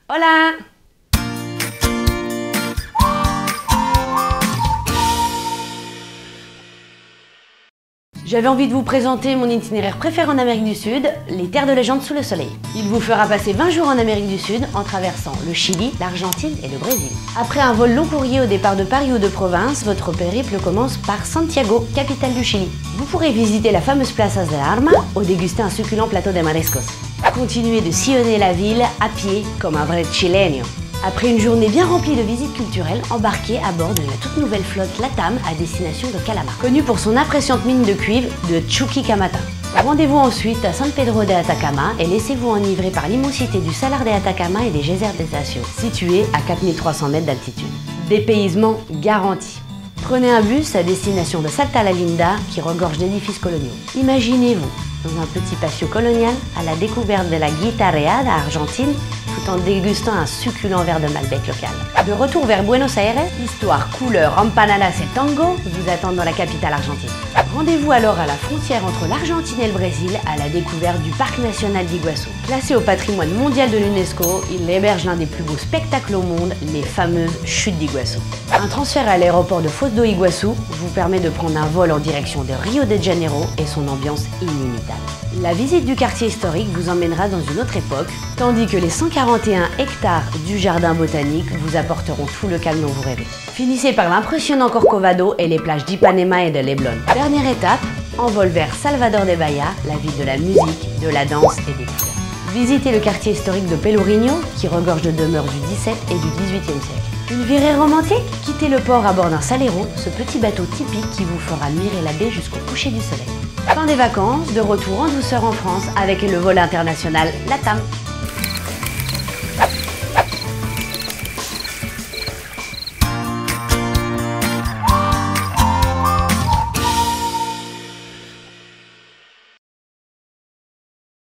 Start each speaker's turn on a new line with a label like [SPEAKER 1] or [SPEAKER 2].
[SPEAKER 1] Hola! J'avais envie de vous présenter mon itinéraire préféré en Amérique du Sud, les terres de légende sous le soleil. Il vous fera passer 20 jours en Amérique du Sud en traversant le Chili, l'Argentine et le Brésil. Après un vol long courrier au départ de Paris ou de province, votre périple commence par Santiago, capitale du Chili. Vous pourrez visiter la fameuse Plaza de Armas ou déguster un succulent plateau de mariscos. Continuez de sillonner la ville à pied comme un vrai chileño. Après une journée bien remplie de visites culturelles, embarquez à bord de la toute nouvelle flotte LATAM à destination de Calama, connue pour son impressionnante mine de cuivre de Chuquicamata. Rendez-vous ensuite à San Pedro de Atacama et laissez-vous enivrer par l'immensité du Salar de Atacama et des geysers d'Estacio, situés à 4300 mètres d'altitude. Dépaysement garanti. Prenez un bus à destination de Salta la Linda qui regorge d'édifices coloniaux. Imaginez-vous dans un petit patio colonial à la découverte de la guitarreada argentine tout en dégustant un succulent verre de Malbec local. De retour vers Buenos Aires, histoire, couleur, empanadas et tango vous attendent dans la capitale argentine. Rendez-vous alors à la frontière entre l'Argentine et le Brésil à la découverte du Parc national d'Iguassou. Classé au patrimoine mondial de l'UNESCO, il héberge l'un des plus beaux spectacles au monde, les fameuses chutes d'Iguassou. Un transfert à l'aéroport de Foz do Iguaçu vous permet de prendre un vol en direction de Rio de Janeiro et son ambiance inimitable. La visite du quartier historique vous emmènera dans une autre époque, tandis que les 141 hectares du jardin botanique vous apporteront tout le calme dont vous rêvez. Finissez par l'impressionnant Corcovado et les plages d'Ipanema et de Leblon. Dernière étape, envol vers Salvador de Bahia, la ville de la musique, de la danse et des couleurs. Visitez le quartier historique de Pelourinho, qui regorge de demeures du XVIIe et du XVIIIe siècle. Une virée romantique? Quittez le port à bord d'un Salero, ce petit bateau typique qui vous fera admirer la baie jusqu'au coucher du soleil. Fin des vacances, de retour en douceur en France avec le vol international LATAM.